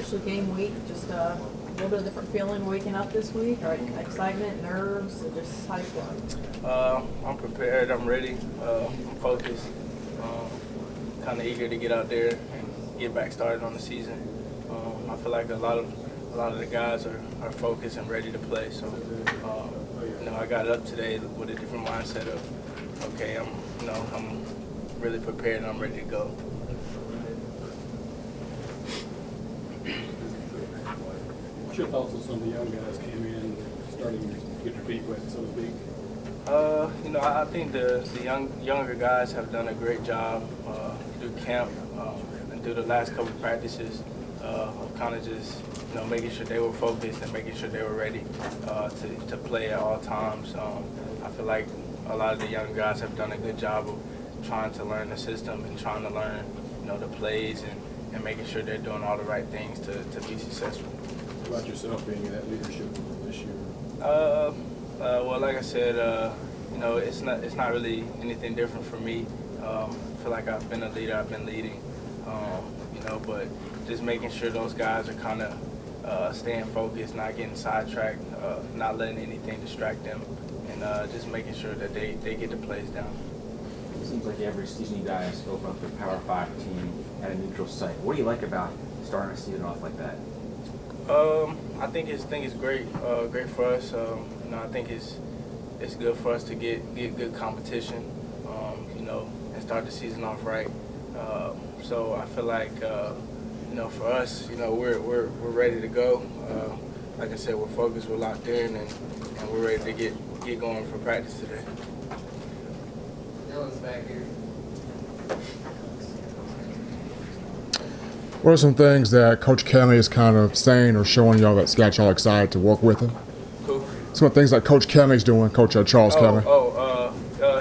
officially game week. Just a little bit of different feeling waking up this week. All right, excitement, nerves, just how you feeling? I'm prepared. I'm ready. I'm focused. Kind of eager to get out there and get back started on the season. I feel like a lot of the guys are focused and ready to play. So, I got up today with a different mindset of, okay, I'm really prepared and I'm ready to go. What's your thoughts on some of the young guys came in starting to get their feet wet, so to speak? I think the younger guys have done a great job through camp and through the last couple of practices of kind of just making sure they were focused and making sure they were ready to play at all times. I feel like a lot of the young guys have done a good job of trying to learn the system and trying to learn the plays and making sure they're doing all the right things to be successful. How about yourself being in that leadership role this year? Well, like I said, it's not really anything different for me. I feel like I've been a leader. I've been leading, but just making sure those guys are kind of staying focused, not getting sidetracked, not letting anything distract them, and just making sure that they get the plays down. It seems like every season you guys open up a Power 5 team at a neutral site. What do you like about starting a season off like that? I think it's great, great for us. I think it's good for us to get good competition, and start the season off right. So I feel like, for us, we're ready to go. Like I said, we're focused, we're locked in, and we're ready to get going for practice today. Dylan's back here. What are some things that Coach Kelly is kind of saying or showing y'all that's got y'all excited to work with him? Cool. Some of the things that Coach Kelly's doing, Coach Charles Kelly.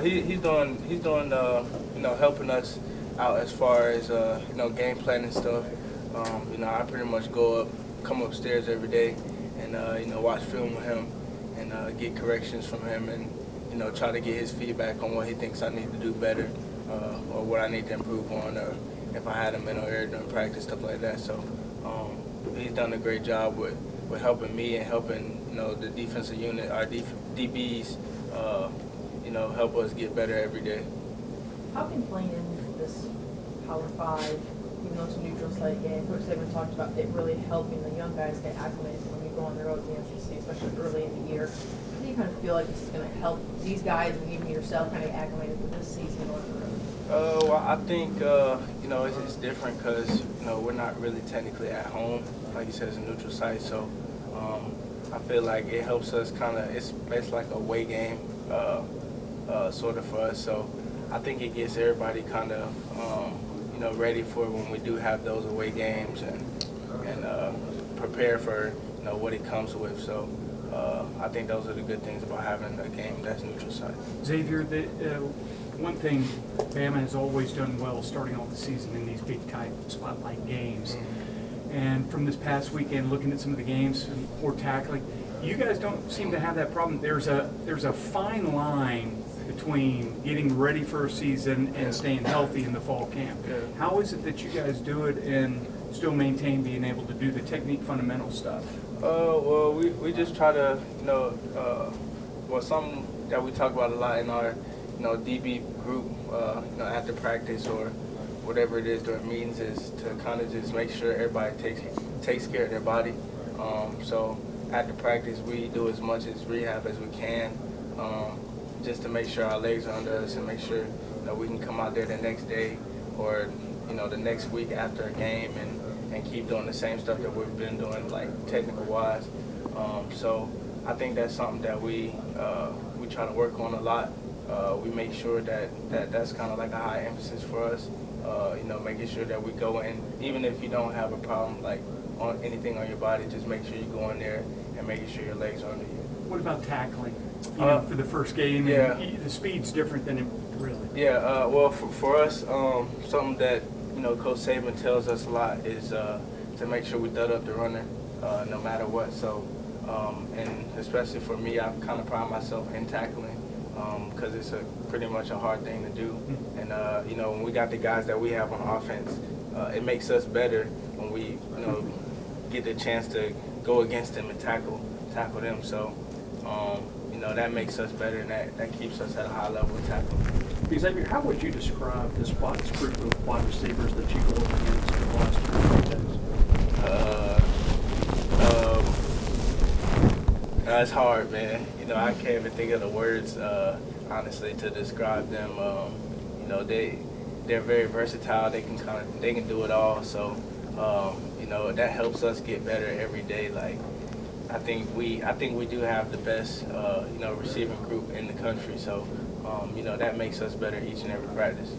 He's doing helping us out as far as game planning stuff. I pretty much come upstairs every day and watch film with him and get corrections from him and try to get his feedback on what he thinks I need to do better or what I need to improve on, or if I had a mental error during practice, stuff like that. So he's done a great job with helping me and helping the defensive unit, our DBs, help us get better every day. How can playing in this Power 5, even though it's a neutral site game, Coach Xavier talked about it really helping the young guys get acclimated when you go on the road to the SEC, especially early in the year. How do you kind of feel like this is going to help these guys and even yourself kind of get acclimated for this season on the road? Well, I think, it's different because, we're not really technically at home. Like you said, it's a neutral site. So I feel like it helps us kind of, it's like a away game sort of for us. So I think it gets everybody kind of, ready for when we do have those away games and prepare for, what it comes with. So I think those are the good things about having a game that's neutral site. Xavier, one thing Bama has always done well starting off the season in these big-type spotlight games. Mm-hmm. And from this past weekend, looking at some of the games and poor tackling, you guys don't seem to have that problem. There's a fine line between getting ready for a season and staying healthy in the fall camp. Yeah. How is it that you guys do it and still maintain being able to do the technique fundamental stuff? Well, we just try to, something that we talk about a lot in our, DB group, after practice or whatever it is during meetings is to kind of just make sure everybody takes care of their body. So after practice, we do as much as rehab as we can, just to make sure our legs are under us and make sure we can come out there the next day or the next week after a game and keep doing the same stuff that we've been doing, like technical wise. So I think that's something that we try to work on a lot. We make sure that's kind of like a high emphasis for us. Making sure that we go in, even if you don't have a problem like on anything on your body, just make sure you go in there and making sure your legs are under you. What about tackling? For the first game, yeah. The speed's different than it really. Yeah, well, for us, something that Coach Saban tells us a lot is to make sure we dud up the runner, no matter what. So, and especially for me, I kind of pride myself in tackling because it's pretty much a hard thing to do. And when we got the guys that we have on offense, it makes us better when we get the chance to go against them and tackle them. So, you know, that makes us better, and that keeps us at a high level of tackle. Xavier, how would you describe this group of wide receivers that you go up against in the last 3 days? It's hard, man. You know, I can't even think of the words, honestly, to describe them. You know, they're very versatile. They can do it all. So, you know, that helps us get better every day. Like, I think we do have the best, you know, receiving group in the country. So, you know, that makes us better each and every practice.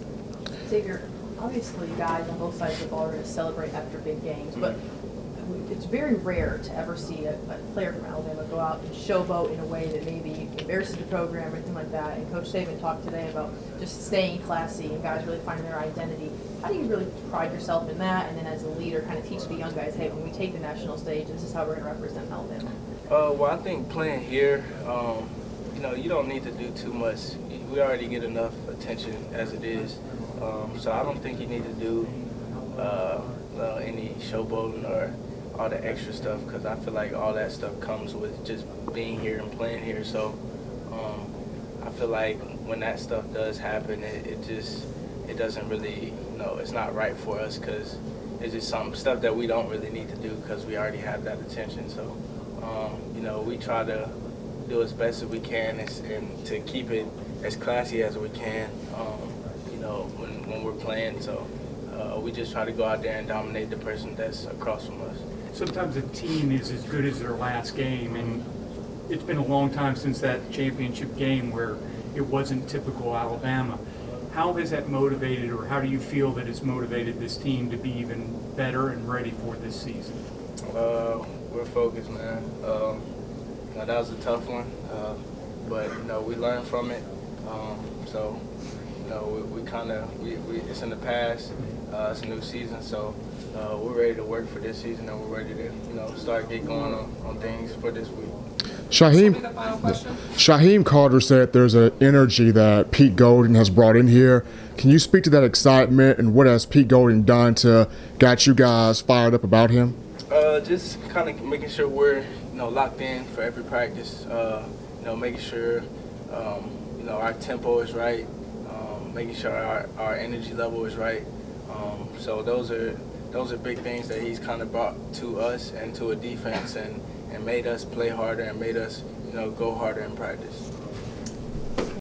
Xavier, obviously guys on both sides of the ball are going to celebrate after big games, but it's very rare to ever see a player from Alabama go out and showboat in a way that maybe embarrasses the program or anything like that. And Coach Saban talked today about just staying classy and guys really finding their identity. How do you really pride yourself in that, and then as a leader kind of teach the young guys, hey, when we take the national stage, this is how we're going to represent Alabama? Well, I think playing here, you know, you don't need to do too much. We already get enough attention as it is. So I don't think you need to do any showboating or all the extra stuff, because I feel like all that stuff comes with just being here and playing here. So I feel like when that stuff does happen, it doesn't really, you know, it's not right for us, because it's just some stuff that we don't really need to do because we already have that attention. So you know, we try to do as best as we can and to keep it as classy as we can, you know, when we're playing. So we just try to go out there and dominate the person that's across from us. Sometimes a team is as good as their last game, and it's been a long time since that championship game where it wasn't typical Alabama. How has that motivated, or how do you feel that it's motivated this team to be even better and ready for this season? We're focused, man. You know, that was a tough one, but you know, we learned from it. So you know, we it's in the past. It's a new season, so we're ready to work for this season, and we're ready to, you know, start getting going on things for this week. Shaheem Carter said there's an energy that Pete Golding has brought in here. Can you speak to that excitement, and what has Pete Golding done to get you guys fired up about him? Just kind of making sure we're, you know, locked in for every practice. You know, making sure you know, our tempo is right. Making sure our energy level is right. So those are big things that he's kind of brought to us and to a defense, and made us play harder and made us, you know, go harder in practice.